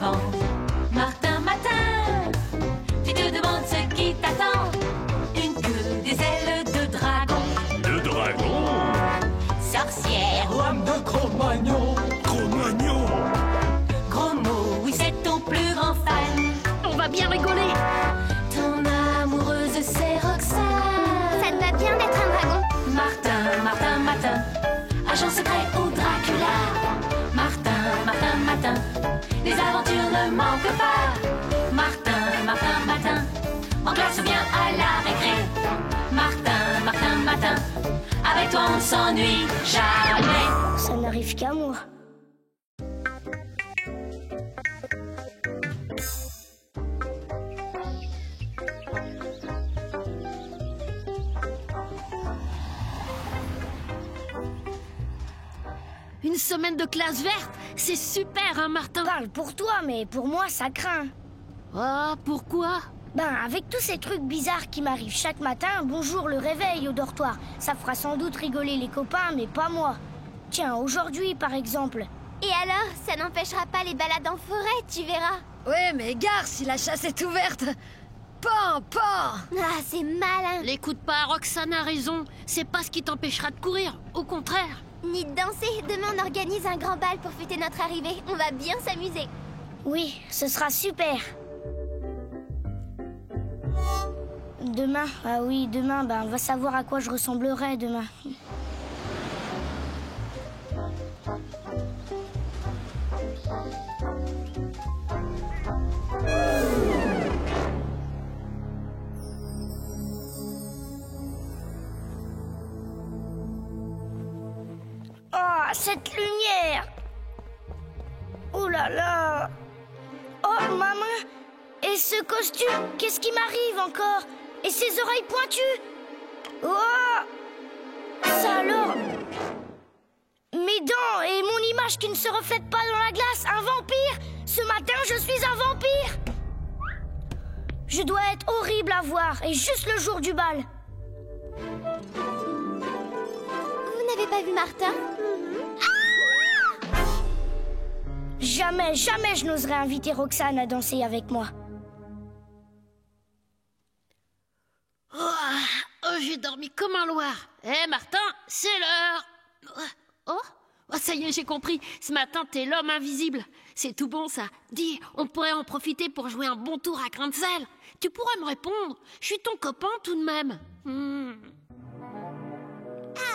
avant. Martin, Matin, tu te demandes ce qui t'attend. Une queue, des ailes de dragon. Le dragon? Sorcière ou âme de Cro-Magnon. Cro-Magnon? Gros mot, oui c'est ton plus grand fan. On va bien rigoler. Ton amoureuse c'est Roxane. Ça te va bien d'être un dragon. Martin, Martin, Matin, agent secret ou Dracula. Martin, Martin, Matin, les aventures ne manquent pas. Martin, Martin, Matin, en classe ou bien à la récré. Martin, Martin, Matin, avec toi on ne s'ennuie jamais. Ça n'arrive qu'à moi. Une semaine de classe verte, c'est super, hein, Martin? Parle pour toi, mais pour moi, ça craint. Oh, pourquoi? Ben, avec tous ces trucs bizarres qui m'arrivent chaque matin, bonjour le réveil au dortoir. Ça fera sans doute rigoler les copains, mais pas moi. Tiens, aujourd'hui, par exemple. Et alors, ça n'empêchera pas les balades en forêt, tu verras. Ouais, mais gare si la chasse est ouverte. Pan, pan. Ah, c'est malin. L'écoute pas, Roxane a raison. C'est pas ce qui t'empêchera de courir, au contraire. Ni de danser. Demain, on organise un grand bal pour fêter notre arrivée. On va bien s'amuser. Oui, ce sera super. Demain, ah oui, demain, ben, on va savoir à quoi je ressemblerai demain. Oh, cette lumière! Oh là là! Oh, ma main! Et ce costume, qu'est-ce qui m'arrive encore? Et ces oreilles pointues? Oh! Ça alors? Mes dents et mon image qui ne se reflète pas dans la glace, un vampire! Ce matin, je suis un vampire! Je dois être horrible à voir, et juste le jour du bal. Vous n'avez pas vu Martin? Jamais, jamais je n'oserais inviter Roxane à danser avec moi. Oh, j'ai dormi comme un loir. Eh, Martin, c'est l'heure. Oh, ça y est, j'ai compris. Ce matin, t'es l'homme invisible. C'est tout bon, ça. Dis, on pourrait en profiter pour jouer un bon tour à grain de sel. Tu pourrais me répondre. Je suis ton copain, tout de même.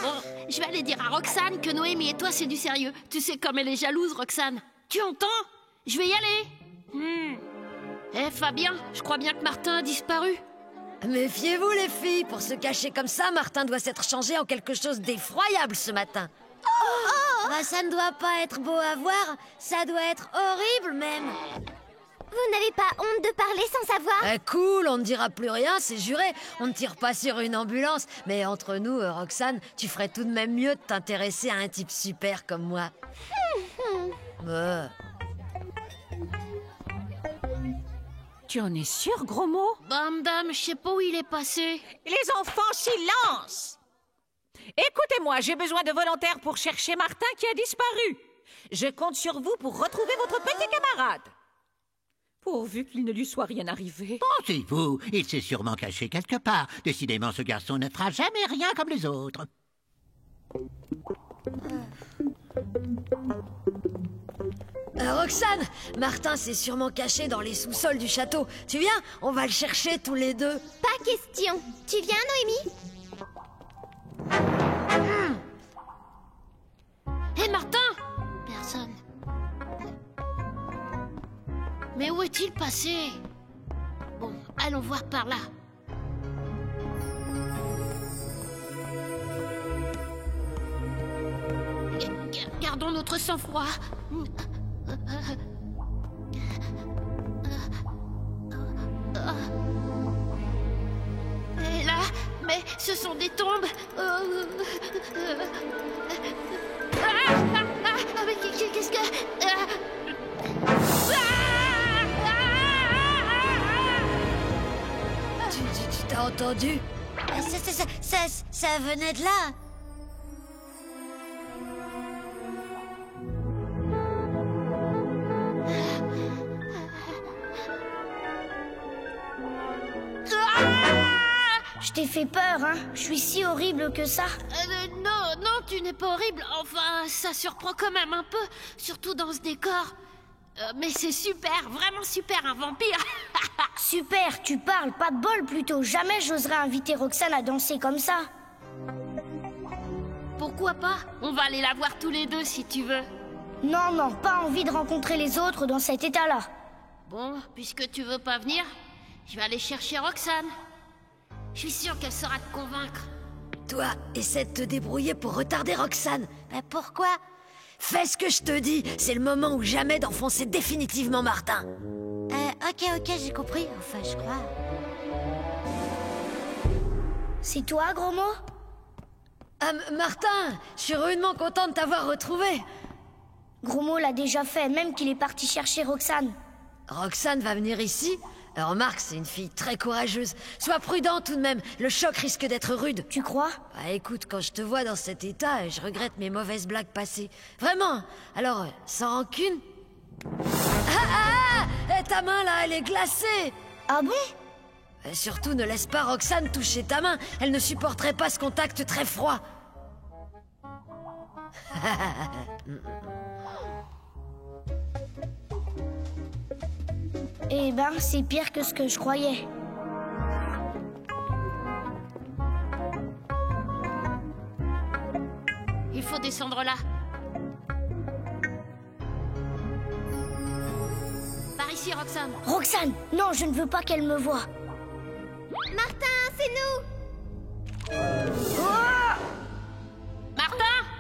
Bon, je vais aller dire à Roxane que Noémie et toi, c'est du sérieux. Tu sais comme elle est jalouse, Roxane. Tu entends? Je vais y aller. Eh, Fabien, je crois bien que Martin a disparu. Méfiez-vous les filles, pour se cacher comme ça, Martin doit s'être changé en quelque chose d'effroyable ce matin. Bah, ça ne doit pas être beau à voir, ça doit être horrible même. Vous n'avez pas honte de parler sans savoir? Cool, on ne dira plus rien, c'est juré. On ne tire pas sur une ambulance. Mais entre nous, Roxane, tu ferais tout de même mieux de t'intéresser à un type super comme moi. Tu en es sûr, gros mot? Bam Dam, je sais pas où il est passé. Les enfants, silence! Écoutez-moi, j'ai besoin de volontaires pour chercher Martin qui a disparu. Je compte sur vous pour retrouver votre petit camarade. Pourvu qu'il ne lui soit rien arrivé. Pensez-vous, il s'est sûrement caché quelque part. Décidément, ce garçon ne fera jamais rien comme les autres. Roxane, Martin s'est sûrement caché dans les sous-sols du château. Tu viens? On va le chercher tous les deux. Pas question. Tu viens, Noémie? Hé, Martin! Personne. Mais où est-il passé? Bon, allons voir par là. Gardons notre sang-froid. Et là, mais ce sont des tombes. Mais qu'est-ce que... Tu t'as entendu? Ça venait de là. je t'ai fait peur, hein. Je suis si horrible que ça. Non, tu n'es pas horrible. Enfin, ça surprend quand même un peu, surtout dans ce décor. Mais c'est super, vraiment super, un vampire. Super, tu parles, pas de bol plutôt. Jamais j'oserais inviter Roxane à danser comme ça. Pourquoi pas? On va aller la voir tous les deux si tu veux. Non, pas envie de rencontrer les autres dans cet état-là. Bon, puisque tu veux pas venir, je vais aller chercher Roxane. Je suis sûre qu'elle saura te convaincre. Toi, essaie de te débrouiller pour retarder Roxane. Bah pourquoi? Fais ce que je te dis, c'est le moment ou jamais d'enfoncer définitivement Martin. Ok, j'ai compris. Enfin, je crois. C'est toi, gros mot? Martin, je suis rudement content de t'avoir retrouvé. Gros mot l'a déjà fait, même qu'il est parti chercher Roxane. Roxane va venir ici? Remarque, c'est une fille très courageuse. Sois prudent tout de même, le choc risque d'être rude. Tu crois? Bah écoute, quand je te vois dans cet état, je regrette mes mauvaises blagues passées. Vraiment. Alors, sans rancune. Ta main là, elle est glacée. Ah bon? Surtout, ne laisse pas Roxane toucher ta main. Elle ne supporterait pas ce contact très froid. Eh ben, c'est pire que ce que je croyais. Il faut descendre là. Par ici, Roxane. Roxane, non, je ne veux pas qu'elle me voie. Martin, c'est nous!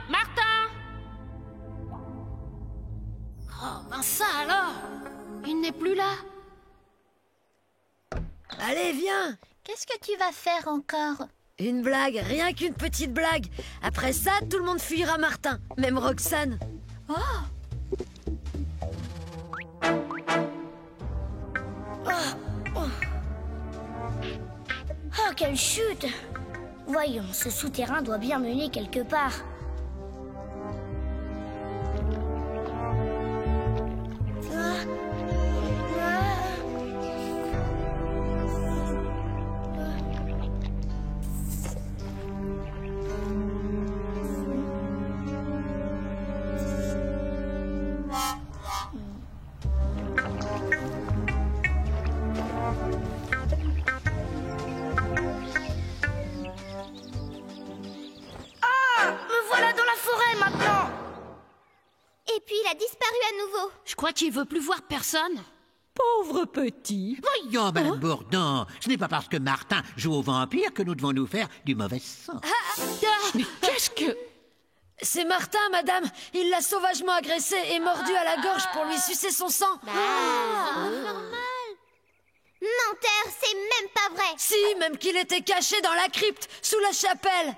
Martin! Oh, ben ça alors! Il n'est plus là. Allez, viens. Qu'est-ce que tu vas faire encore? Une blague, rien qu'une petite blague. Après ça, tout le monde fuira Martin, même Roxane. Oh, quelle chute! Voyons, ce souterrain doit bien mener quelque part. a disparu à nouveau. Je crois qu'il veut plus voir personne. Pauvre petit. Voyons, Madame Bourdon, ce n'est pas parce que Martin joue au vampire que nous devons nous faire du mauvais sang. Mais qu'est-ce que... C'est Martin, madame. Il l'a sauvagement agressé et mordu à la gorge pour lui sucer son sang. Normal. Menteur, c'est même pas vrai. Si, même qu'il était caché dans la crypte, sous la chapelle.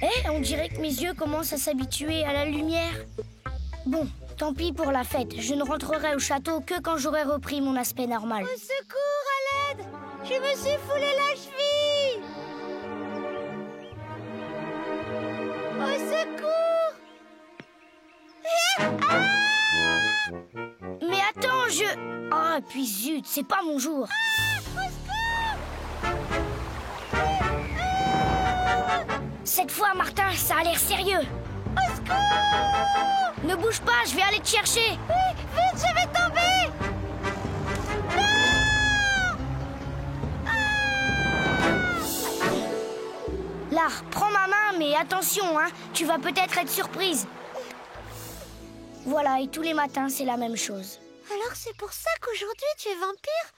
Eh, on dirait que mes yeux commencent à s'habituer à la lumière. Bon, tant pis pour la fête. Je ne rentrerai au château que quand j'aurai repris mon aspect normal. Au secours, à l'aide! Je me suis foulé la cheville! Au secours! Mais attends, Ah, puis zut, c'est pas mon jour. Cette fois, Martin, ça a l'air sérieux. Au secours! Ne bouge pas, je vais aller te chercher. Vite, je vais tomber! Là, prends ma main, mais attention, hein, tu vas peut-être être surprise. Voilà, et tous les matins, c'est la même chose. Alors c'est pour ça qu'aujourd'hui tu es vampire?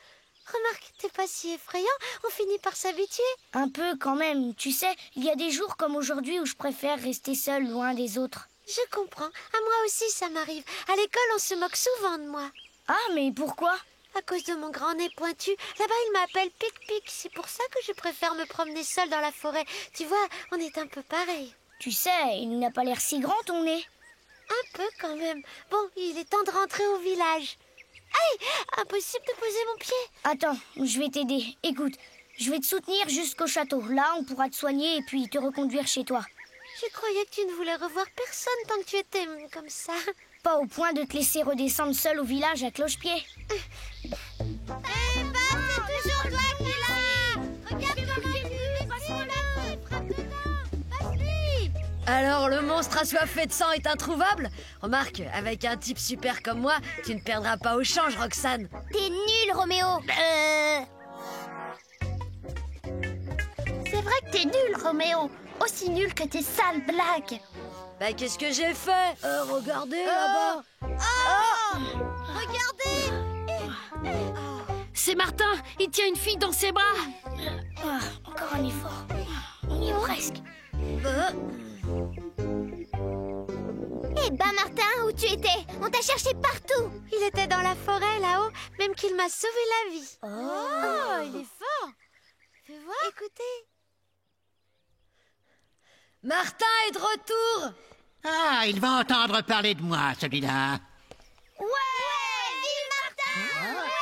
Remarque, t'es pas si effrayant, on finit par s'habituer. Un peu quand même, tu sais, il y a des jours comme aujourd'hui où je préfère rester seule loin des autres. Je comprends, à moi aussi ça m'arrive. À l'école on se moque souvent de moi. Ah, mais pourquoi? À cause de mon grand nez pointu. Là-bas ils m'appellent Pic-Pic, c'est pour ça que je préfère me promener seule dans la forêt. Tu vois, on est un peu pareil. Tu sais, il n'a pas l'air si grand ton nez. Un peu quand même. Bon, il est temps de rentrer au village. Aïe! Impossible de poser mon pied. Attends, je vais t'aider. Écoute, je vais te soutenir jusqu'au château. Là, on pourra te soigner et puis te reconduire chez toi. Je croyais que tu ne voulais revoir personne tant que tu étais comme ça. Pas au point de te laisser redescendre seule au village à cloche-pied. Eh ben, c'est toujours toi Alors le monstre assoiffé de sang est introuvable? Remarque, avec un type super comme moi, tu ne perdras pas au change, Roxane. T'es nul, Roméo. C'est vrai que t'es nul, Roméo. Aussi nul que tes sales blagues. Bah qu'est-ce que j'ai fait? Regardez là-bas. Regardez. C'est Martin, il tient une fille dans ses bras. Encore un effort. On y est presque. Eh ben, Martin, où tu étais? On t'a cherché partout. Il était dans la forêt, là-haut, même qu'il m'a sauvé la vie. Oh, il est fort. Fais voir. Écoutez. Martin est de retour. Ah, il va entendre parler de moi, celui-là. Ouais, vive Martin. Ouais.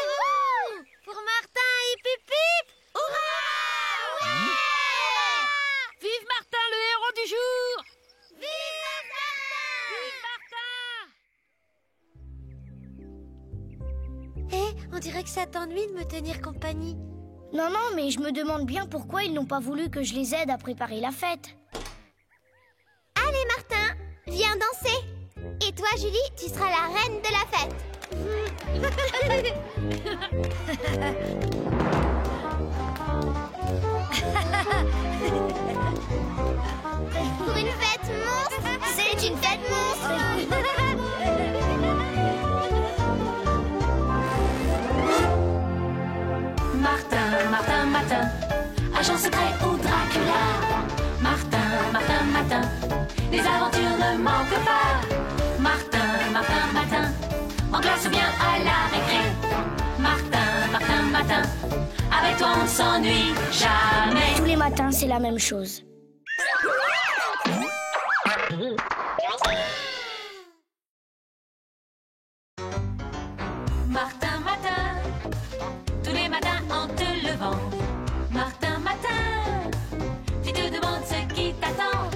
Wouhou. Pour Martin, hip hip hip. Hurrah. Ouais. Vive Martin, le héros du jour! Vive Martin. On dirait que ça t'ennuie de me tenir compagnie. Non, non, mais je me demande bien pourquoi ils n'ont pas voulu que je les aide à préparer la fête. Allez, Martin, viens danser. Et toi, Julie, tu seras la reine de la fête. Pour une fête monstre, c'est une fête monstre. Martin, Martin, Martin, agent secret ou Dracula. Martin, Martin, Martin, les aventures ne manquent pas. Martin, Martin, Martin, en classe ou bien à la récré. Martin, Martin, Martin, avec toi on ne s'ennuie jamais. Tous les matins, c'est la même chose. Martin, Martin, tous les matins en te levant. Martin, Martin, tu te demandes ce qui t'attend.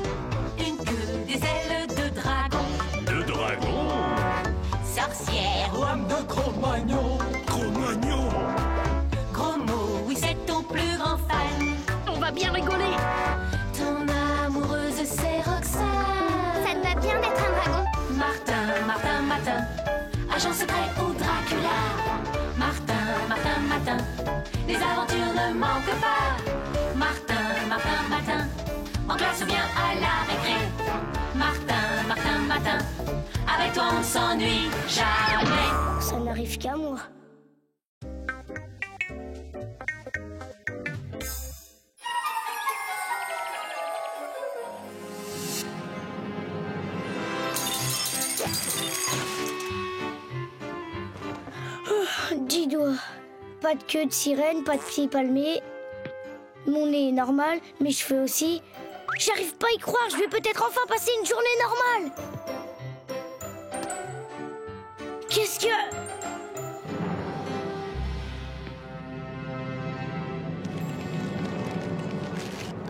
Une queue, des ailes de dragon, Le dragon. sorcière, Lame de Cro-Magnon. Cro-Magnon. gros mot, oui c'est ton plus grand fan. On va bien rigoler. Ton amoureuse c'est Roxane. Ça te va bien d'être un dragon. Martin, Martin, Martin, agent secret ou Dracula. Martin, Martin, Martin, les aventures ne manquent pas. Martin, Martin, Martin, en classe ou bien à la récré. Martin, Martin, Martin, avec toi on ne s'ennuie jamais. Ça n'arrive qu'à moi. Oh, 10 doigts. Pas de queue de sirène, pas de pieds palmés. Mon nez est normal, mes cheveux aussi. J'arrive pas à y croire, je vais peut-être enfin passer une journée normale. Qu'est-ce que...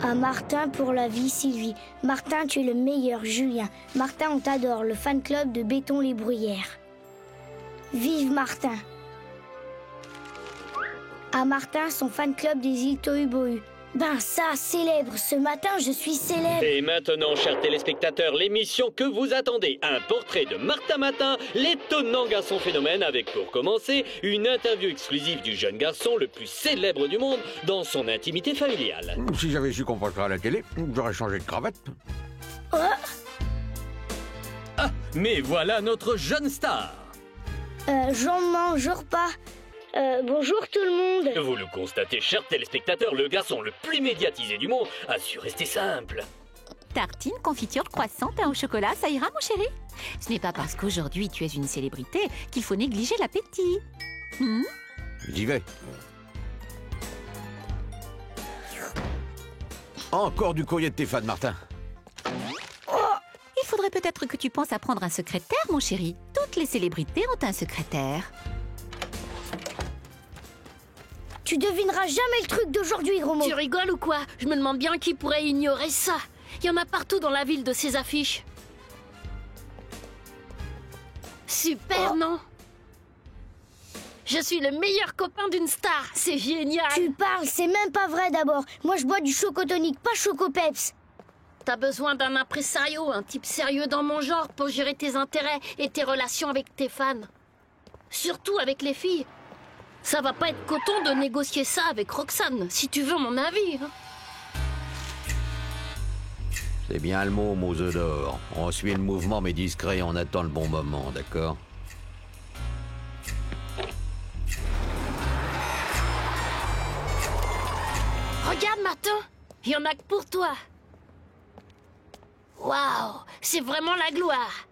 À Martin pour la vie, Sylvie. Martin, tu es le meilleur, Julien. Martin, on t'adore, le fan club de Béton les Bruyères. Vive Martin. À Martin, son fan club des îles Tohubohu. Ben ça, célèbre. Ce matin, je suis célèbre. Et maintenant, chers téléspectateurs, l'émission que vous attendez, un portrait de Martin Matin, l'étonnant garçon phénomène, avec pour commencer une interview exclusive du jeune garçon le plus célèbre du monde dans son intimité familiale. Si j'avais su qu'on passerait à la télé, j'aurais changé de cravate. Ah, mais voilà notre jeune star. J'en mange pas. Bonjour tout le monde. Vous le constatez, chers téléspectateurs, le garçon le plus médiatisé du monde a su rester simple. Tartine, confiture, croissant, pain au chocolat, ça ira, mon chéri? Ce n'est pas parce qu'aujourd'hui tu es une célébrité qu'il faut négliger l'appétit. J'y vais. Encore du courrier de tes fans, Martin. Il faudrait peut-être que tu penses à prendre un secrétaire, mon chéri. Toutes les célébrités ont un secrétaire. Tu devineras jamais le truc d'aujourd'hui, gros mot. Tu rigoles ou quoi? Je me demande bien qui pourrait ignorer ça. Il y en a partout dans la ville de ces affiches. Super, non? Je suis le meilleur copain d'une star. C'est génial. Tu parles, c'est même pas vrai d'abord. Moi, je bois du chocotonique, pas chocopeps. t'as besoin d'un impresario, un type sérieux dans mon genre pour gérer tes intérêts et tes relations avec tes fans. Surtout avec les filles. Ça va pas être coton de négocier ça avec Roxane, si tu veux mon avis. Hein. C'est bien le mot, aux œufs d'or. On suit le mouvement mais discret et on attend le bon moment, d'accord? Regarde, Martin, il y en a que pour toi. Waouh, c'est vraiment la gloire.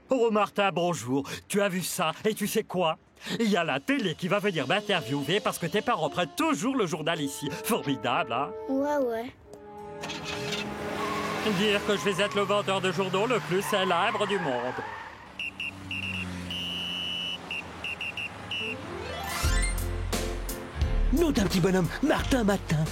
Oh Martin, bonjour. Tu as vu ça? Et tu sais quoi? Il y a la télé qui va venir m'interviewer parce que tes parents prennent toujours le journal ici. Formidable, hein? Ouais. Dire que je vais être le vendeur de journaux le plus célèbre du monde. Nom d'un petit bonhomme, Martin Matin.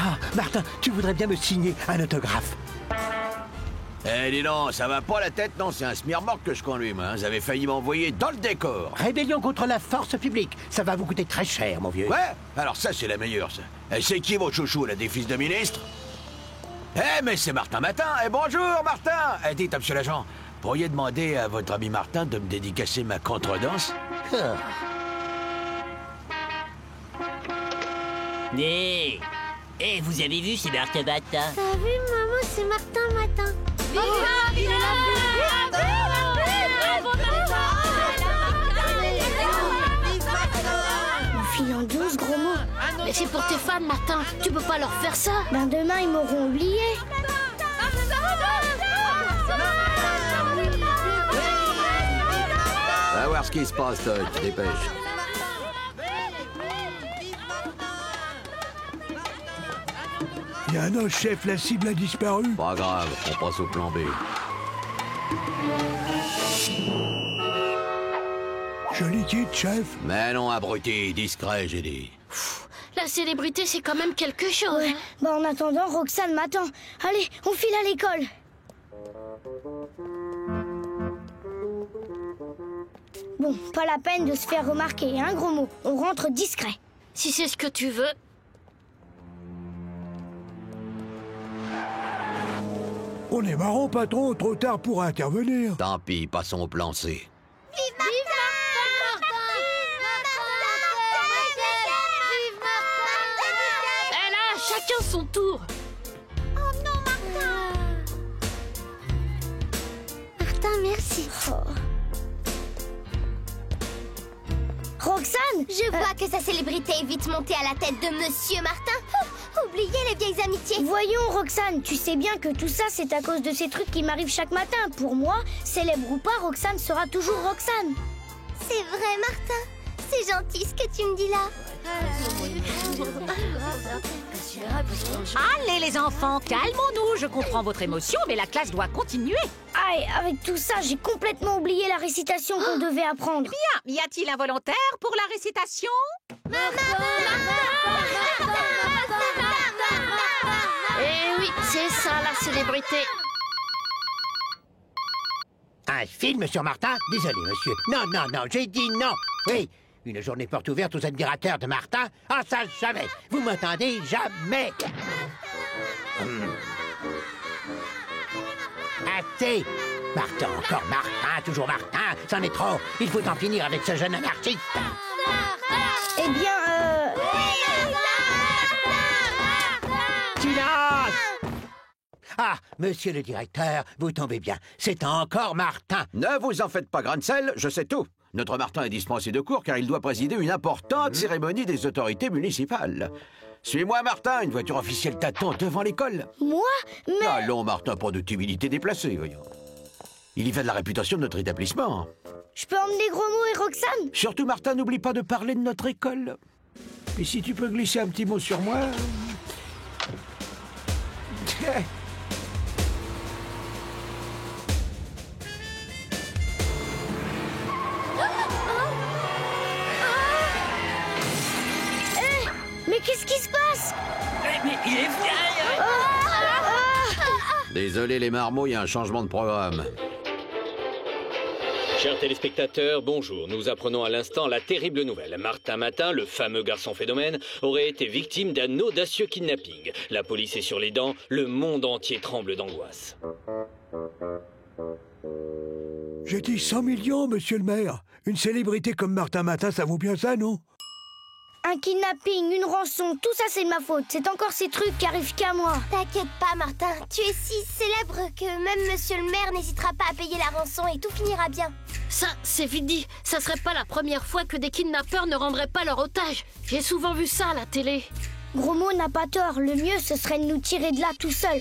Ah, Martin, tu voudrais bien me signer un autographe? Eh, dis donc, ça va pas la tête, non? C'est un smirmorque que je conduis, moi. Vous avez failli m'envoyer dans le décor. Rébellion contre la force publique. Ça va vous coûter très cher, mon vieux. Ouais? Alors ça, c'est la meilleure, ça. Et c'est qui votre chouchou, là, des fils de ministre? Eh, mais c'est Martin Matin. Eh, bonjour, Martin. Eh, dites, monsieur l'agent, pourriez demander à votre ami Martin de me dédicacer ma contredanse? Vous avez vu, c'est Martin Matin. T'as vu, maman, c'est Martin Matin. On file en 12 gros mots. Mais c'est pour tes fans, Martin. Tu peux pas leur faire ça. Ben demain, ils m'auront oublié. Va voir ce qui se passe, Todd. Dépêche. Il y a un autre chef, la cible a disparu. Pas grave, on passe au plan B. Joli titre, chef. Mais non, abruti, discret, j'ai dit. La célébrité, c'est quand même quelque chose. Ouais. Bah en attendant, Roxane m'attend. Allez, on file à l'école. Bon, pas la peine de se faire remarquer, hein, gros mot. On rentre discret. Si c'est ce que tu veux. On est marrant, patron, trop tard pour intervenir. Tant pis, passons au plan C. Vive Martin! Eh là, chacun son tour. Oh non, Martin! Martin, merci. Roxane! Je vois que sa célébrité est vite montée à la tête de Monsieur Martin. Oubliez les vieilles amitiés. Voyons, Roxane, tu sais bien que tout ça, c'est à cause de ces trucs qui m'arrivent chaque matin. Pour moi, célèbre ou pas, Roxane sera toujours Roxane. C'est vrai, Martin. C'est gentil ce que tu me dis là. Allez, les enfants, calmons-nous. Je comprends votre émotion, mais la classe doit continuer. Aïe, avec tout ça, j'ai complètement oublié la récitation qu'on devait apprendre. Bien, y a-t-il un volontaire pour la récitation? Eh oui, c'est ça la célébrité. Un film sur Martin? Désolé, monsieur. Non, j'ai dit non. Oui, une journée porte ouverte aux admirateurs de Martin? Ah, ça, jamais. Vous m'entendez? Jamais. Assez. Martin, encore Martin, toujours Martin. C'en est trop. Il faut en finir avec ce jeune anarchiste. Eh bien, Silence! Ah, monsieur le directeur, vous tombez bien. C'est encore Martin. Ne vous en faites pas, Grancel, je sais tout. Notre Martin est dispensé de cours car il doit présider une importante cérémonie des autorités municipales. Suis-moi, Martin, une voiture officielle t'attend devant l'école. moi? Mais... Allons, Martin, pas de timidité déplacée, voyons. Il y va de la réputation de notre établissement. Je peux emmener Gros Mot et Roxane? Surtout, Martin, n'oublie pas de parler de notre école. Et si tu peux glisser un petit mot sur moi... Mais qu'est-ce qui se passe? Mais il est vieille. Désolé les marmots, il y a un changement de programme. Chers téléspectateurs, bonjour. Nous apprenons à l'instant la terrible nouvelle. Martin Matin, le fameux garçon phénomène, aurait été victime d'un audacieux kidnapping. La police est sur les dents, le monde entier tremble d'angoisse. J'ai dit 100 millions, monsieur le maire. Une célébrité comme Martin Matin, ça vaut bien ça, non? Un kidnapping, une rançon, tout ça c'est de ma faute. C'est encore ces trucs qui arrivent qu'à moi. T'inquiète pas, Martin. Tu es si célèbre que même monsieur le maire n'hésitera pas à payer la rançon et tout finira bien. Ça, c'est vite dit. Ça serait pas la première fois que des kidnappeurs ne rendraient pas leur otage. J'ai souvent vu ça à la télé. Gros mot n'a pas tort. Le mieux, ce serait de nous tirer de là tout seul.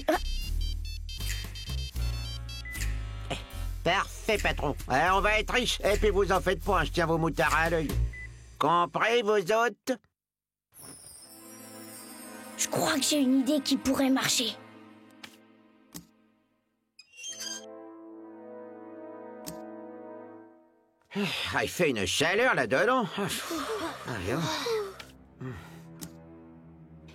Parfait, patron. On va être riche. Et puis vous en faites pas, je tiens vos moutards à l'œil. Compris, vous autres? Je crois que j'ai une idée qui pourrait marcher. Il fait une chaleur là-dedans.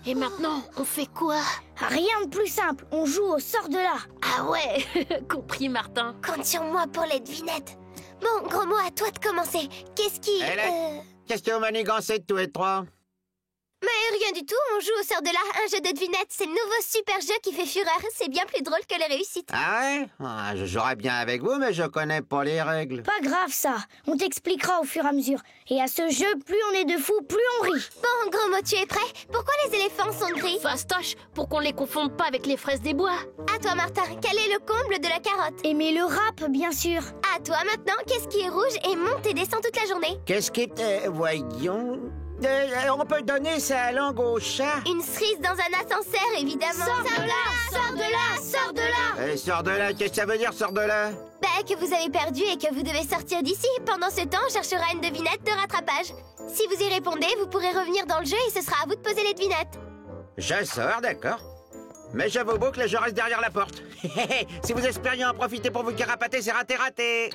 Et maintenant, on fait quoi? Rien de plus simple. On joue au sort de là. Ah ouais, compris, Martin. Compte sur moi pour les devinettes. Bon, gros mot, à toi de commencer. Qu'est-ce qui... Qu'est-ce que vous manigancez tous les trois? Mais rien du tout, on joue au sort de là, un jeu de devinettes. C'est le nouveau super jeu qui fait fureur. C'est bien plus drôle que les réussites. Ah ouais? Je jouerais bien avec vous, mais je connais pas les règles. Pas grave ça. On t'expliquera au fur et à mesure. Et à ce jeu, plus on est de fous, plus on rit. Bon, gros mot, tu es prêt? Pourquoi les éléphants sont gris? Fastoche, pour qu'on les confonde pas avec les fraises des bois. À toi, Martin, quel est le comble de la carotte? Aimer le rap, bien sûr. À toi maintenant, qu'est-ce qui est rouge et monte et descend toute la journée? Qu'est-ce qui est... voyons... on peut donner sa langue au chat? Une cerise dans un ascenseur, évidemment. Sors de là, sors de là, sors de là. Sors de là, qu'est-ce que ça veut dire, sors de là? Bah, que vous avez perdu et que vous devez sortir d'ici. Pendant ce temps, on cherchera une devinette de rattrapage. Si vous y répondez, vous pourrez revenir dans le jeu et ce sera à vous de poser les devinettes. Je sors, d'accord. Mais je vous boucle et je reste derrière la porte. Si vous espériez en profiter pour vous carapater, c'est raté.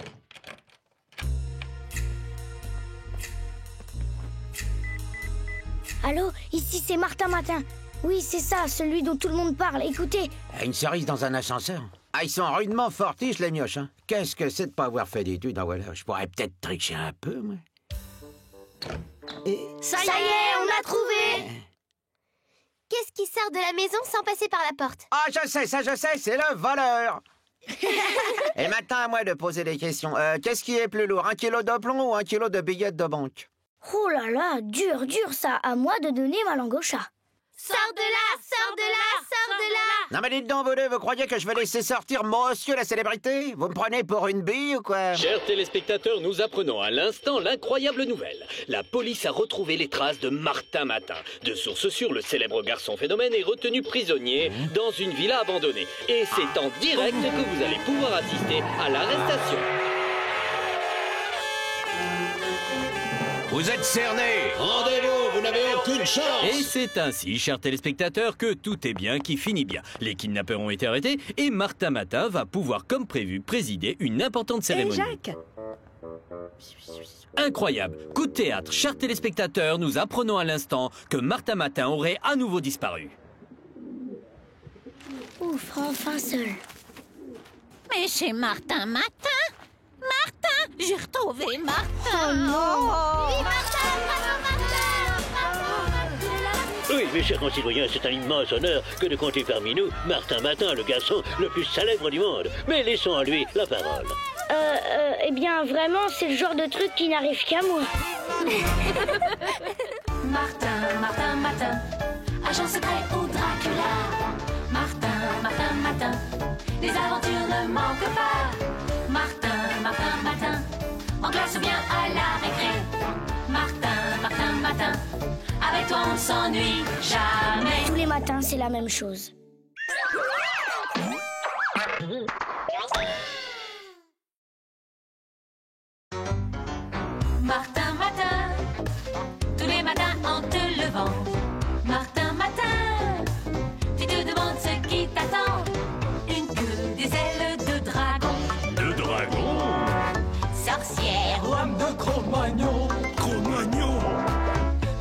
Allô, ici c'est Martin Matin. Oui, c'est ça, celui dont tout le monde parle. Écoutez. Une cerise dans un ascenseur? Ah, ils sont rudement fortiches, les mioches, hein. Qu'est-ce que c'est de pas avoir fait d'études? Ah, voilà, je pourrais peut-être tricher un peu, moi. Ça y est, on a trouvé. Qu'est-ce qui sort de la maison sans passer par la porte? Ah, je sais, c'est le voleur. Et maintenant, à moi de poser des questions. Qu'est-ce qui est plus lourd, 1 kilo de plomb ou 1 kilo de billettes de banque? Oh là là, dur ça. À moi de donner ma langue au chat. Sors de là, sors de là, sors de là. Non mais dites donc, vous deux, vous croyez que je vais laisser sortir monsieur la célébrité? Vous me prenez pour une bille ou quoi? Chers téléspectateurs, nous apprenons à l'instant l'incroyable nouvelle. La police a retrouvé les traces de Martin Matin. De sources sûres, le célèbre garçon phénomène est retenu prisonnier dans une villa abandonnée. Et c'est en direct que vous allez pouvoir assister à l'arrestation. Vous êtes cernés! Rendez-vous, vous n'avez aucune chance! Et c'est ainsi, chers téléspectateurs, que tout est bien qui finit bien. Les kidnappeurs ont été arrêtés et Martin Matin va pouvoir, comme prévu, présider une importante cérémonie. Jacques! Incroyable! Coup de théâtre, chers téléspectateurs, nous apprenons à l'instant que Martin Matin aurait à nouveau disparu. Ouf, enfin seul. Mais c'est Martin Matin! Martin! J'ai retrouvé Martin! Oh non! Oui, Martin! Oui, mes chers concitoyens, c'est un immense honneur que de compter parmi nous Martin Matin, le garçon le plus célèbre du monde. Mais laissons à lui la parole. Eh bien, vraiment, c'est le genre de truc qui n'arrive qu'à moi. Martin, agent secret ou Dracula. Martin, les aventures ne manquent pas. Martin, en classe ou bien à la récré. Martin, avec toi on s'ennuie jamais. Tous les matins, c'est la même chose. Martin, tous les matins en te levant. Martin, tu te demandes ce qui t'attend. Une queue, des ailes de dragon. De dragon? Sorcière. Lame de Cro-Magnon. Cro-Magnon.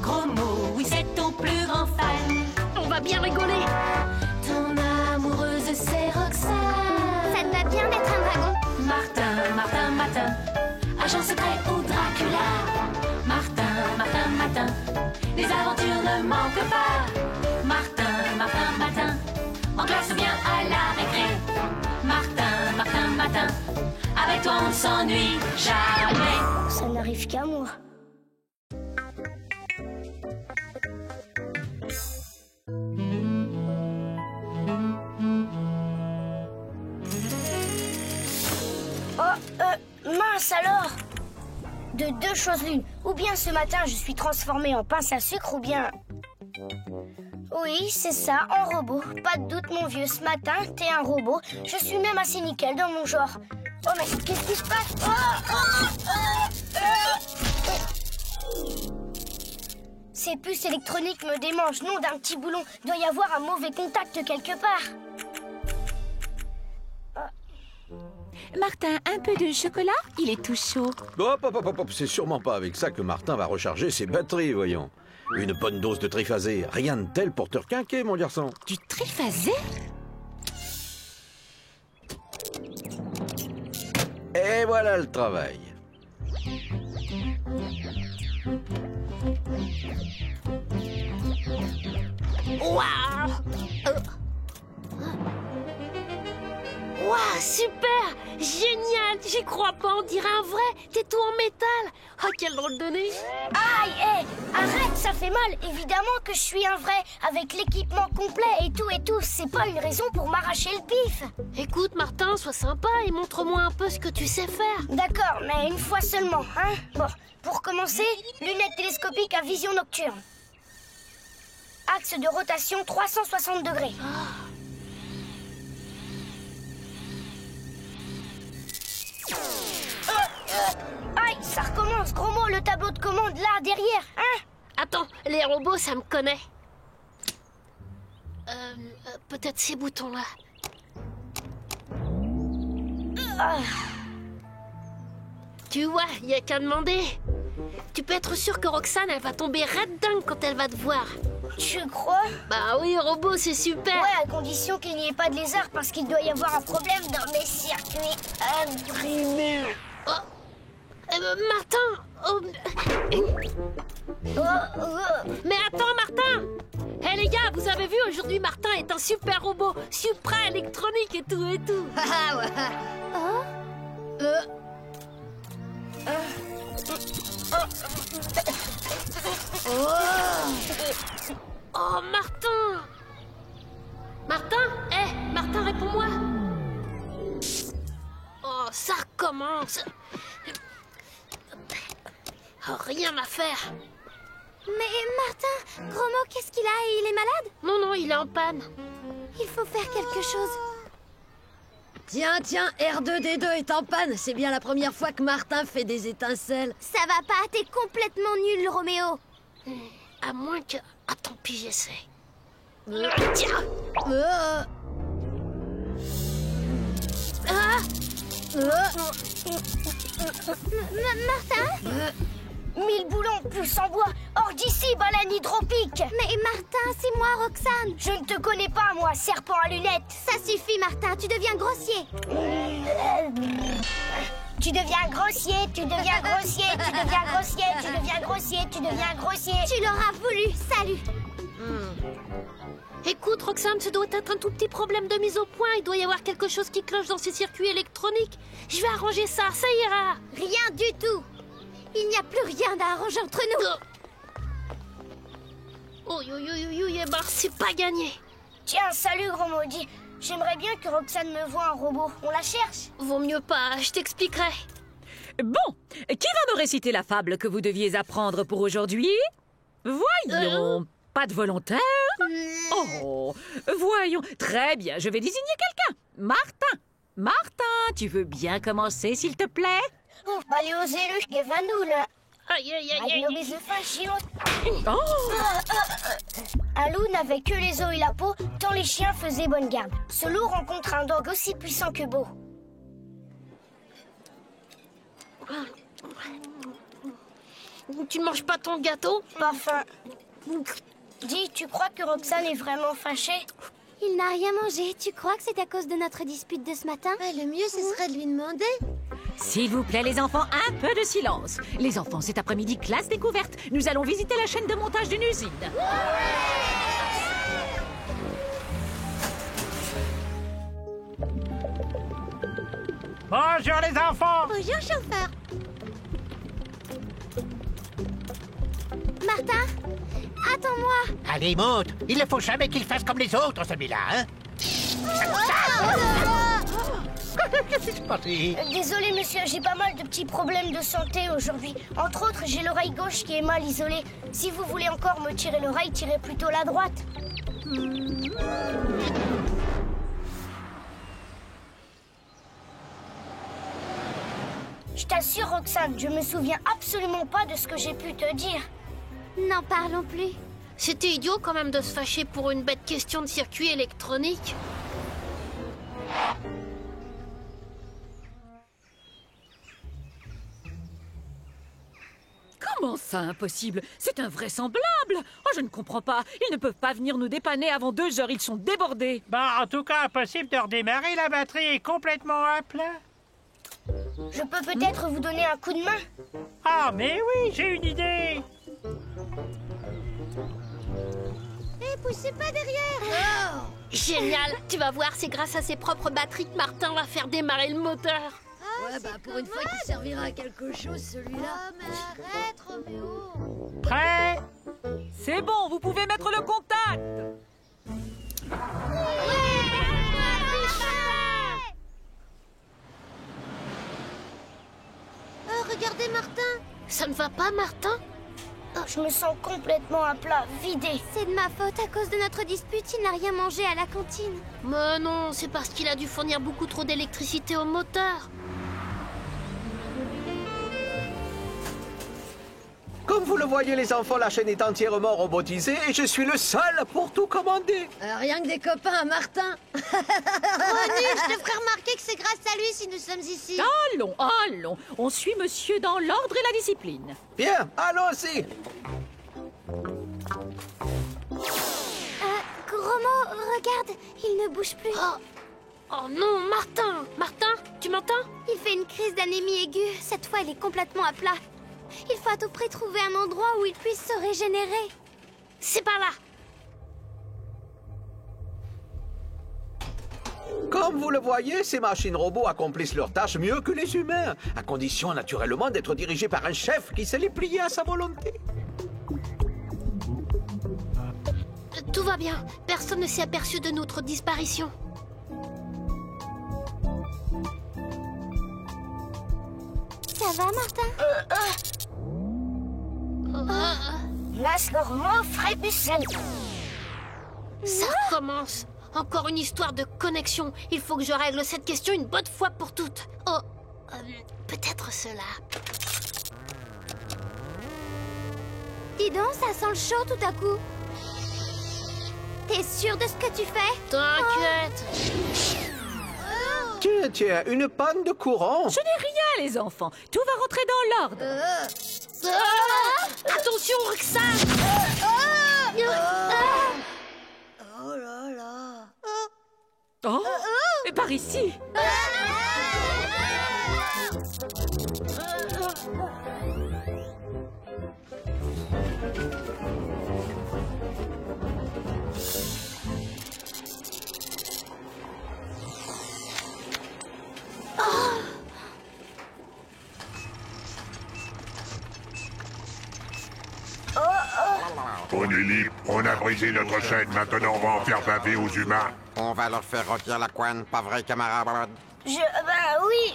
Gros mot, oui c'est ton plus grand fan. On va bien rigoler. Ton amoureuse c'est Roxane. Ça te va bien d'être un dragon? Martin, agent secret ou Dracula. Martin, Martin, Matin, les aventures ne manquent pas. Martin, Martin, Matin, en classe ou bien à la récré. Martin, Martin, Matin, avec toi on ne s'ennuie jamais. Ça n'arrive qu'à moi. Mince alors! De deux choses l'une. Ou bien ce matin je suis transformée en pince à sucre ou bien... Oui, c'est ça, en robot. Pas de doute mon vieux, ce matin t'es un robot. Je suis même assez nickel dans mon genre. Oh mais qu'est-ce qui se passe? Ces puces électroniques me démangent, nom d'un petit boulon. Doit y avoir un mauvais contact quelque part. Martin, un peu de chocolat? Il est tout chaud. Hop, hop, hop, hop, c'est sûrement pas avec ça que Martin va recharger ses batteries, voyons. Une bonne dose de triphasé, rien de tel pour te requinquer, mon garçon. Du triphasé? Et voilà le travail. Waouh! Waouh, super! Génial! J'y crois pas, on dirait un vrai! T'es tout en métal! Oh, quel drôle de nez! Aïe, hé! Arrête, ça fait mal! Évidemment que je suis un vrai, avec l'équipement complet et tout, c'est pas une raison pour m'arracher le pif! Écoute, Martin, sois sympa et montre-moi un peu ce que tu sais faire! D'accord, mais une fois seulement, hein? Bon, pour commencer, lunettes télescopiques à vision nocturne. Axe de rotation 360 degrés. Aïe, ça recommence, gros mot, le tableau de commande là, derrière, hein? Attends, les robots, ça me connaît. Peut-être ces boutons-là. Tu vois, y a qu'à demander. Tu peux être sûr que Roxane, elle va tomber raide dingue quand elle va te voir. Tu crois? Bah oui, robot, c'est super. Ouais, à condition qu'il n'y ait pas de lézard, parce qu'il doit y avoir un problème dans mes circuits imprimés. Martin Mais attends, Martin! Hé les gars, vous avez vu, aujourd'hui Martin est un super robot, supra électronique et tout. Ah ouais. Oh, Martin! Martin, réponds-moi! Oh, ça recommence! Oh, rien à faire! Mais Martin, Gros mot, qu'est-ce qu'il a? Il est malade? Non, il est en panne. Il faut faire quelque chose. Tiens, R2D2 est en panne. C'est bien la première fois que Martin fait des étincelles. Ça va pas, t'es complètement nul, Roméo. À moins que... Ah, tant pis, j'essaie. Tiens! Martin? 1000 boulons, plus en bois, hors d'ici, baleine hydropique. Mais Martin, c'est moi, Roxane. Je ne te connais pas, moi, serpent à lunettes. Ça suffit, Martin, tu deviens grossier. Tu deviens grossier, tu deviens grossier, tu deviens grossier, tu deviens grossier, tu deviens grossier. Tu l'auras voulu, salut. Écoute, Roxane, ce doit être un tout petit problème de mise au point. Il doit y avoir quelque chose qui cloche dans ces circuits électroniques. Je vais arranger ça, ça ira. Rien du tout. Il n'y a plus rien à arranger entre nous. Oh, ben, c'est pas gagné. Tiens, salut, gros maudit. J'aimerais bien que Roxane me voie un robot. On la cherche? Vaut mieux pas, je t'expliquerai. Bon, qui va me réciter la fable que vous deviez apprendre pour aujourd'hui? Voyons, pas de volontaire? Oh, voyons, très bien, je vais désigner quelqu'un. Martin, tu veux bien commencer, s'il te plaît? Allez, osez-le, je vais nous, là. Aïe. Un loup n'avait que les os et la peau, tant les chiens faisaient bonne garde. Ce loup rencontre un dog aussi puissant que beau. Tu ne manges pas ton gâteau? Pas faim. Dis, tu crois que Roxane est vraiment fâchée? Il n'a rien mangé. Tu crois que c'est à cause de notre dispute de ce matin? Le mieux, ce serait de lui demander. S'il vous plaît, les enfants, un peu de silence. Les enfants, cet après-midi, classe découverte. Nous allons visiter la chaîne de montage d'une usine. Bonjour les enfants. Bonjour, chauffeur. Martin, attends-moi. Allez, monte. Il ne faut jamais qu'il fasse comme les autres, celui-là, hein? Qu'est-ce qui s'est passé? Désolé, monsieur, j'ai pas mal de petits problèmes de santé aujourd'hui. Entre autres, j'ai l'oreille gauche qui est mal isolée. Si vous voulez encore me tirer l'oreille, tirez plutôt la droite. Je t'assure, Roxane, je me souviens absolument pas de ce que j'ai pu te dire. N'en parlons plus. C'était idiot quand même de se fâcher pour une bête question de circuit électronique. Comment ça, impossible? C'est invraisemblable. Oh, je ne comprends pas. Ils ne peuvent pas venir nous dépanner avant 2 heures. Ils sont débordés. Bah, en tout cas, impossible de redémarrer. La batterie est complètement à plat. Je peux peut-être vous donner un coup de main? Ah, mais oui, j'ai une idée. Eh, poussez pas derrière. Génial. Tu vas voir, c'est grâce à ses propres batteries que Martin va faire démarrer le moteur. Ouais, bah pour une fois qu'il servira à quelque chose, celui-là. Oh, mais arrête, Roméo. Prêt? C'est bon, vous pouvez mettre le contact. Regardez, Martin. Ça ne va pas, Martin? Je me sens complètement à plat, vidé. C'est de ma faute. À cause de notre dispute, il n'a rien mangé à la cantine. Mais non, c'est parce qu'il a dû fournir beaucoup trop d'électricité au moteur. Comme vous le voyez, les enfants, la chaîne est entièrement robotisée et je suis le seul pour tout commander. Rien que des copains à Martin. Ronnie, je te ferai remarquer que c'est grâce à lui si nous sommes ici. Allons, allons. On suit monsieur dans l'ordre et la discipline. Bien, allons-y. Gromo, regarde, il ne bouge plus. Oh non, Martin! Martin, tu m'entends? Il fait une crise d'anémie aiguë. Cette fois, il est complètement à plat. Il faut à tout prix trouver un endroit où il puisse se régénérer. C'est par là. Comme vous le voyez, ces machines robots accomplissent leurs tâches mieux que les humains, à condition naturellement d'être dirigés par un chef qui sait les plier à sa volonté. Tout va bien. Personne ne s'est aperçu de notre disparition. Ça va, Martin? Ça recommence. Encore une histoire de connexion. Il faut que je règle cette question une bonne fois pour toutes. Oh, peut-être cela. Dis donc, ça sent le chaud tout à coup. T'es sûr de ce que tu fais? T'inquiète. Tiens, tiens, une panne de courant. Ce n'est rien, les enfants. Tout va rentrer dans l'ordre. Attention, Roxane. Oh là là. Oh, et par ici. On est libre, on a brisé notre chaîne, maintenant on va en faire baver aux humains. On va leur faire retirer la couenne, pas vrai, camarade? Bah oui.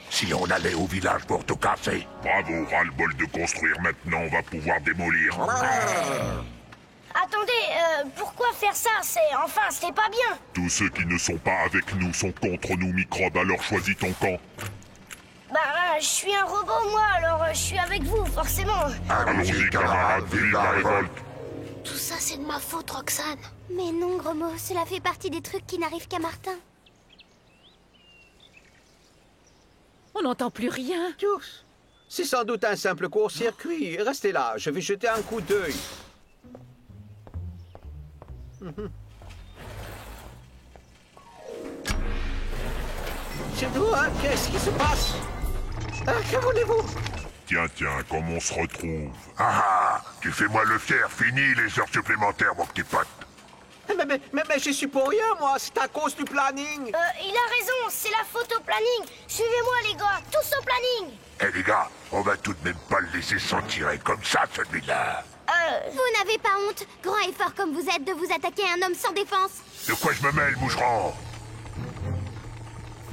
Si on allait au village pour tout casser. Bravo, ras-le-bol de construire, maintenant on va pouvoir démolir. Attendez, pourquoi faire ça? C'est pas bien. Tous ceux qui ne sont pas avec nous sont contre nous, microbes, alors choisis ton camp. Bah, je suis un robot, moi, alors je suis avec vous, forcément. Allons-y, camarades, vive la révolte. Tout ça, c'est de ma faute, Roxane. Mais non, Gromo, cela fait partie des trucs qui n'arrivent qu'à Martin. On n'entend plus rien. Tous. C'est sans doute un simple court-circuit. Restez là, je vais jeter un coup d'œil. C'est toi, qu'est-ce qui se passe? Que voulez-vous? Tiens, comme on se retrouve. Ah, tu fais-moi le fier, fini les heures supplémentaires, mon petit pote. Mais j'y suis pour rien, moi, c'est à cause du planning. Il a raison, c'est la faute au planning. Suivez-moi, les gars, tous au planning. Eh les gars, on va tout de même pas le laisser s'en tirer comme ça, celui-là. Vous n'avez pas honte, grand et fort comme vous êtes, de vous attaquer à un homme sans défense? De quoi je me mêle, moucheron?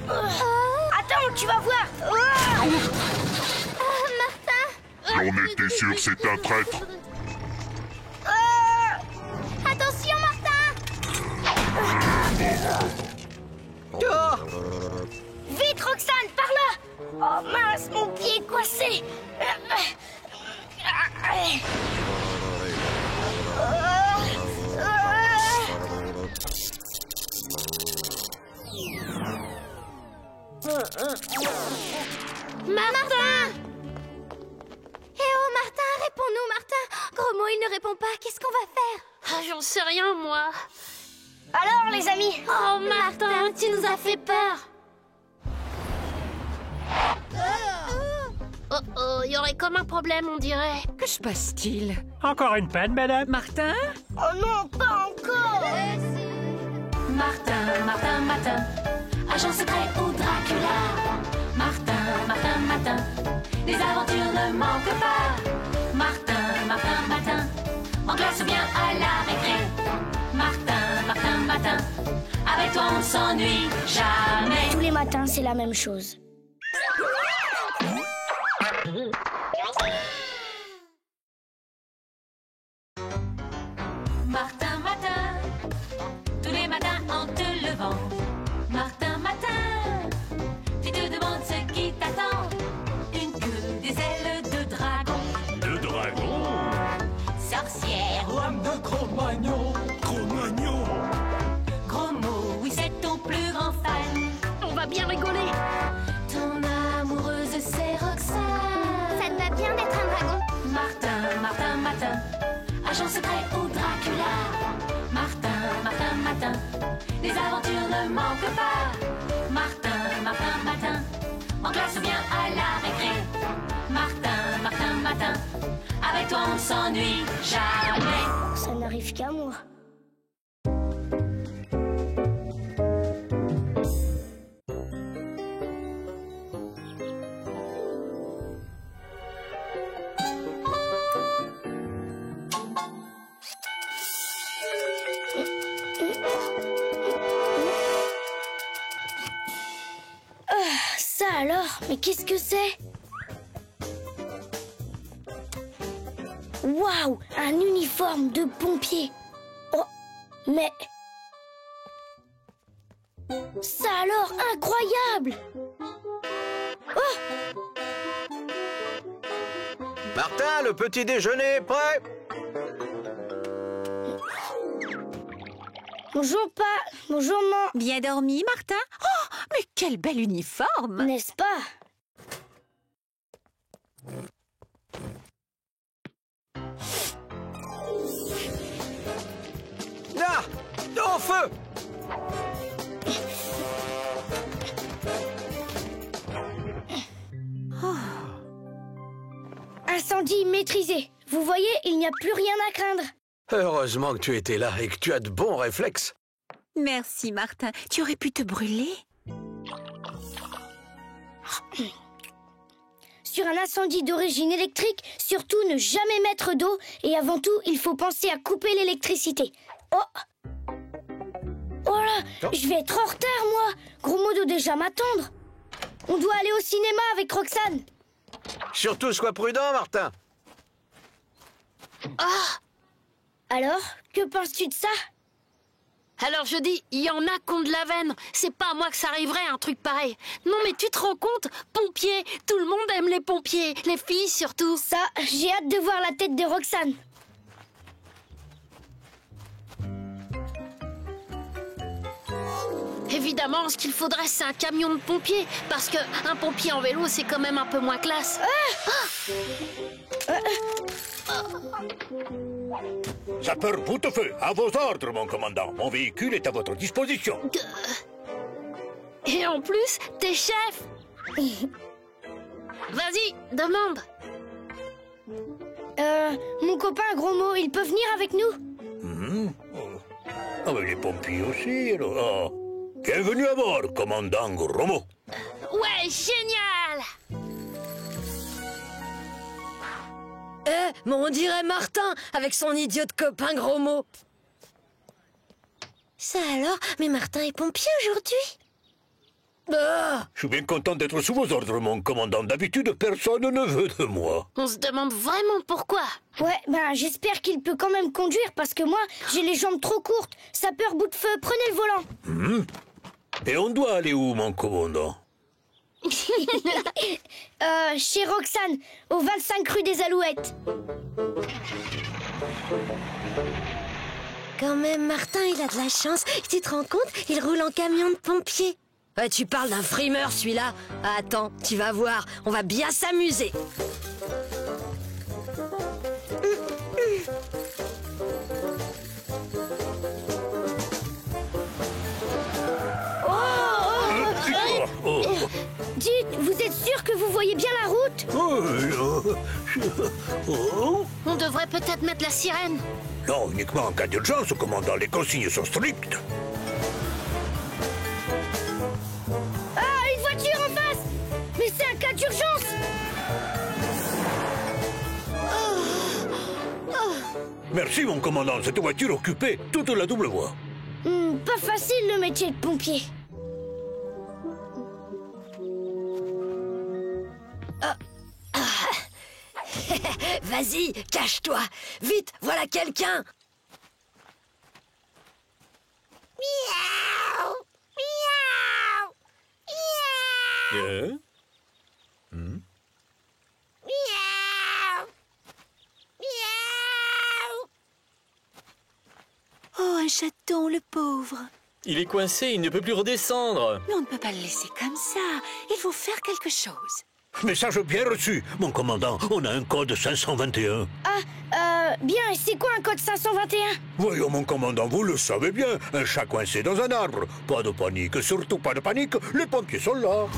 Attends, tu vas voir. Martin! On était sûr, c'est un traître. Attention, Martin! Vite, Roxane, par là. Oh mince, mon pied est coincé. Martin! Eh oh, Martin, réponds-nous, Martin! Gros mot, il ne répond pas, qu'est-ce qu'on va faire? Ah, j'en sais rien, moi. Alors, les amis? Oh, Martin, tu nous as fait peur. Oh, il y aurait comme un problème, on dirait. Que se passe-t-il? Encore une peine, madame. Martin? Oh non, pas encore. Martin, agent secret ou Dracula. Martin, les aventures ne manquent pas. Martin, en classe ou bien à la récré. Martin, avec toi on s'ennuie jamais. Tous les matins, c'est la même chose. Martin, tous les matins en te levant. Martin, tu te demandes ce qui t'attend. Une queue, des ailes de dragon. De dragon? Sorcière ou âme de Cro-Magnon. Cro-Magnon? Gros mot, oui c'est ton plus grand fan. On va bien rigoler. Ton amoureuse c'est Roxane. Ça te va bien d'être un dragon? Martin, agent secret ou Dracula. Martin, les aventures ne manquent pas. Martin, en classe ou bien à la récré. Martin, avec toi on s'ennuie jamais. Ça n'arrive qu'à moi. Ça alors? Mais qu'est-ce que c'est? Waouh! Un uniforme de pompier! Oh! Mais... Ça alors? Incroyable! Oh! Martin, le petit déjeuner est prêt? Bonjour, Pa. Bonjour, maman. Bien dormi, Martin? Oh, mais quel bel uniforme! N'est-ce pas? Là! Au feu! Incendie maîtrisé. Vous voyez, il n'y a plus rien à craindre. Heureusement que tu étais là et que tu as de bons réflexes. Merci, Martin. Tu aurais pu te brûler? Sur un incendie d'origine électrique, surtout ne jamais mettre d'eau et avant tout, il faut penser à couper l'électricité. Oh! Oh là! Je vais être en retard, moi! Gros modo déjà m'attendre. On doit aller au cinéma avec Roxane. Surtout, sois prudent, Martin. Ah! Alors, que penses-tu de ça? Alors je dis, il y en a qui ont de la veine. C'est pas à moi que ça arriverait, un truc pareil. Non mais tu te rends compte? Pompiers, tout le monde aime les pompiers. Les filles surtout. Ça, j'ai hâte de voir la tête de Roxane. Évidemment, ce qu'il faudrait, c'est un camion de pompiers. Parce que un pompier en vélo, c'est quand même un peu moins classe. Sapeur boutefeu, à vos ordres, mon commandant. Mon véhicule est à votre disposition. Et en plus, t'es chef. Vas-y, demande. Mon copain Gros Mot, il peut venir avec nous? Ah, mais les pompiers aussi, alors. Ah. Bienvenue à bord, commandant Gros Mot. Ouais, génial! Mais on dirait Martin avec son idiot de copain Gros Mot. Ça alors? Mais Martin est pompier aujourd'hui? Je suis bien content d'être sous vos ordres, mon commandant. D'habitude, personne ne veut de moi. On se demande vraiment pourquoi. Ouais, j'espère qu'il peut quand même conduire parce que moi, j'ai les jambes trop courtes. Sapeur bout de feu, prenez le volant. Et on doit aller où, mon commandant? Chez Roxane, au 25 rue des Alouettes. Quand même, Martin, il a de la chance. Tu te rends compte? Il roule en camion de pompier. Ouais, tu parles d'un frimeur, celui-là. Attends, tu vas voir, on va bien s'amuser. Dites, vous êtes sûr que vous voyez bien la route? On devrait peut-être mettre la sirène. Non, uniquement en cas d'urgence, commandant. Les consignes sont strictes. Ah, une voiture en face! Mais c'est un cas d'urgence! Merci, mon commandant. Cette voiture occupait toute la double voie. Pas facile, le métier de pompier. Vas-y, cache-toi. Vite, voilà quelqu'un. Miaou! Miaou! Miaou! Miaou! Miaou! Oh, un chaton, le pauvre. Il est coincé, il ne peut plus redescendre. Mais on ne peut pas le laisser comme ça. Il faut faire quelque chose. Message bien reçu, mon commandant. On a un code 521. Bien, et c'est quoi un code 521? Voyons, mon commandant, vous le savez bien. Un chat coincé dans un arbre. Pas de panique, surtout pas de panique. Les pompiers sont là.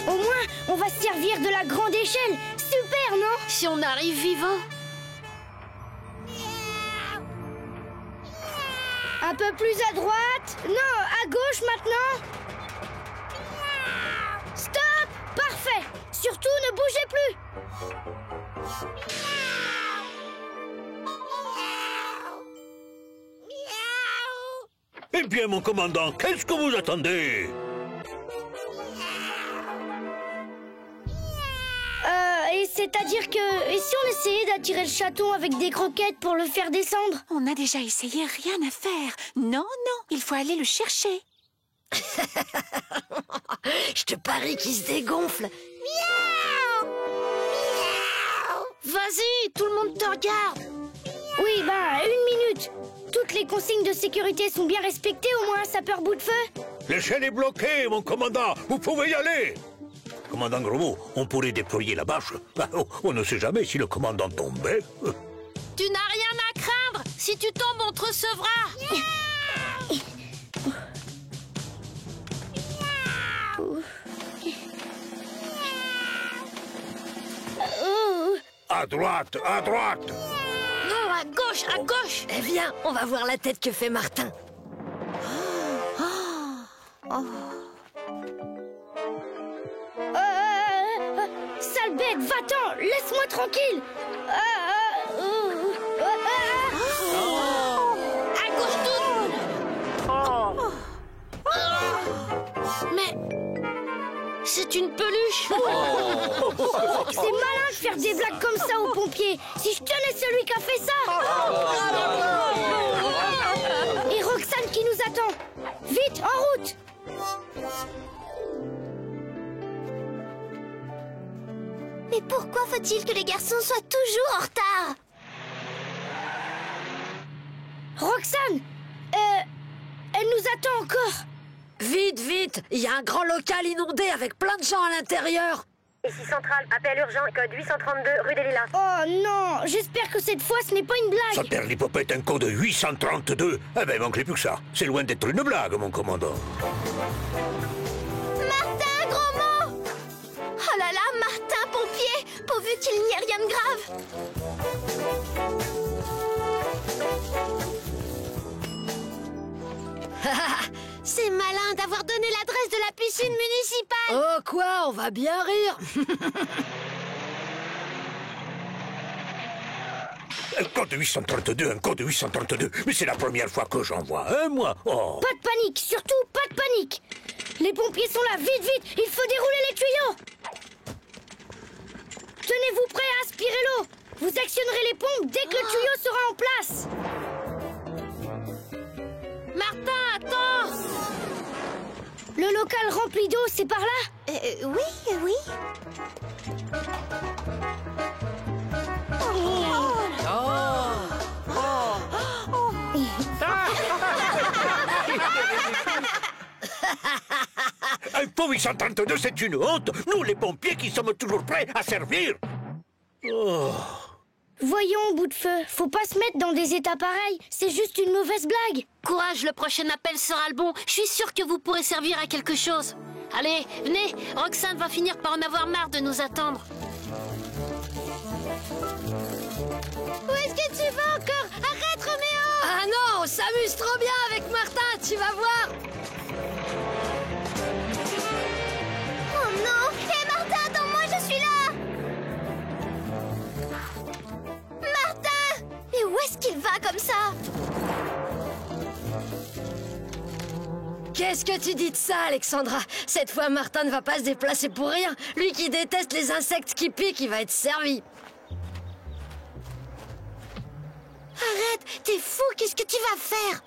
Au moins, on va se servir de la grande échelle. Super, non? Si on arrive vivant. Un peu plus à droite. Non, à gauche maintenant. Stop! Parfait. Surtout, ne bougez plus. Eh bien, mon commandant, qu'est-ce que vous attendez? Et c'est-à-dire que... Et si on essayait d'attirer le chaton avec des croquettes pour le faire descendre? On a déjà essayé, rien à faire. Non, non, il faut aller le chercher. Je te parie qu'il se dégonfle. Miaou! Miaou! Vas-y, tout le monde te regarde. Oui, une minute. Toutes les consignes de sécurité sont bien respectées, au moins, sapeur bout de feu? L'échelle est bloquée, mon commandant. Vous pouvez y aller. Commandant Gros Mot, on pourrait déployer la bâche. On ne sait jamais si le commandant tombait. Tu n'as rien à craindre. Si tu tombes, on te recevra. À droite, à droite. Non, à gauche, à gauche. Eh viens, on va voir la tête que fait Martin. Sale bête, va-t'en, laisse-moi tranquille. À gauche toute. Mais c'est une peluche. C'est malin de faire des blagues comme ça aux pompiers. Si je tenais celui qui a fait ça. Et Roxane qui nous attend. Vite, en route. Mais pourquoi faut-il que les garçons soient toujours en retard? Roxane, elle nous attend encore. Vite, vite, il y a un grand local inondé avec plein de gens à l'intérieur. Ici Centrale, appel urgent, code 832, rue des Lilas. Oh non, j'espère que cette fois ce n'est pas une blague. Ça perd l'hypopète un code 832. Eh ben, manquez plus que ça. C'est loin d'être une blague, mon commandant. Martin, gros mot! Oh là là, Martin, pompier, pourvu qu'il n'y ait rien de grave. C'est malin d'avoir donné l'adresse de la piscine municipale. Oh quoi, on va bien rire. Un code 832, un code 832. Mais c'est la première fois que j'en vois un, moi. Oh. Pas de panique, surtout pas de panique. Les pompiers sont là, vite, vite, il faut dérouler les tuyaux. Tenez-vous prêts à aspirer l'eau. Vous actionnerez les pompes dès que le tuyau sera en place. Martin, attends! Le local rempli d'eau, c'est par là? Oui, oui. Un faux 832, c'est une honte. Nous, les pompiers, qui sommes toujours prêts à servir. Oh. Voyons, bout de feu, faut pas se mettre dans des états pareils. C'est juste une mauvaise blague. Courage, le prochain appel sera le bon. Je suis sûre que vous pourrez servir à quelque chose. Allez, venez, Roxane va finir par en avoir marre de nous attendre. Où est-ce que tu vas encore? Arrête, Roméo! Ah non, on s'amuse trop bien avec Martin, tu vas voir. Oh non! Hé, Martin, attends-moi, je suis là! Martin! Mais où est-ce qu'il va comme ça? Qu'est-ce que tu dis de ça, Alexandra? Cette fois, Martin ne va pas se déplacer pour rien. Lui qui déteste les insectes qui piquent, il va être servi. Arrête, t'es fou, qu'est-ce que tu vas faire?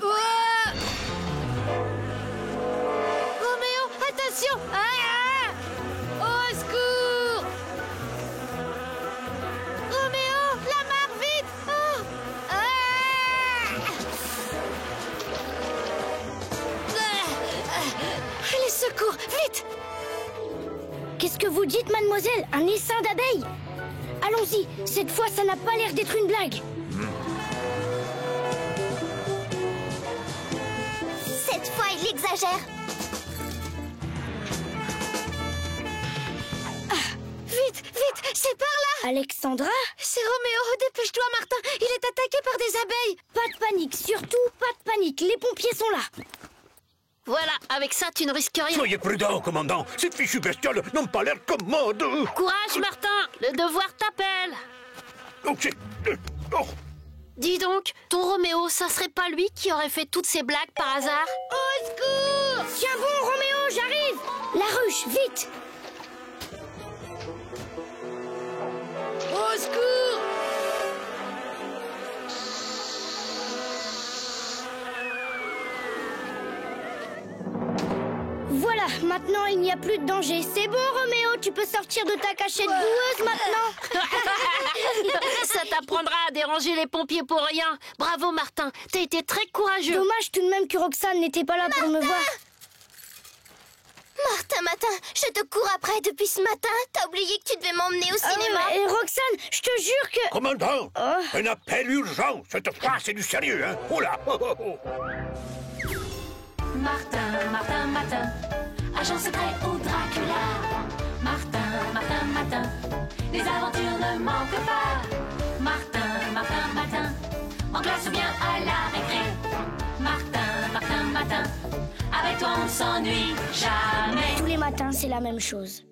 Ouais. Roméo, attention! Au secours! Roméo, la mare, vite! Les secours, vite! Qu'est-ce que vous dites, mademoiselle? Un essaim d'abeilles? Allons-y, cette fois, ça n'a pas l'air d'être une blague. Cette fois, il exagère. Vite, vite, c'est par là! Alexandra? C'est Roméo, dépêche-toi, Martin, il est attaqué par des abeilles! Pas de panique, surtout pas de panique, les pompiers sont là. Voilà, avec ça, tu ne risques rien. Soyez prudent, commandant. Ces fichues bestioles n'ont pas l'air commodes. Courage, Martin, le devoir t'appelle. Oh. Dis donc, ton Roméo, ça serait pas lui qui aurait fait toutes ces blagues par hasard? Au secours! Tiens bon, Roméo, j'arrive! La ruche, vite! Au secours! Voilà, maintenant il n'y a plus de danger. C'est bon, Roméo, tu peux sortir de ta cachette boueuse maintenant. Ça t'apprendra à déranger les pompiers pour rien. Bravo, Martin, t'as été très courageux. Dommage tout de même que Roxane n'était pas là pour me voir. Martin, je te cours après depuis ce matin. T'as oublié que tu devais m'emmener au cinéma. Et Roxane, je te jure que... Commandant, un appel urgent. Cette fois, c'est du sérieux, hein. Oh là. Martin, agent secret au Dracula. Martin, les aventures ne manquent pas. Martin, en classe ou bien à la récré. Martin, avec toi on s'ennuie jamais. Tous les matins, c'est la même chose.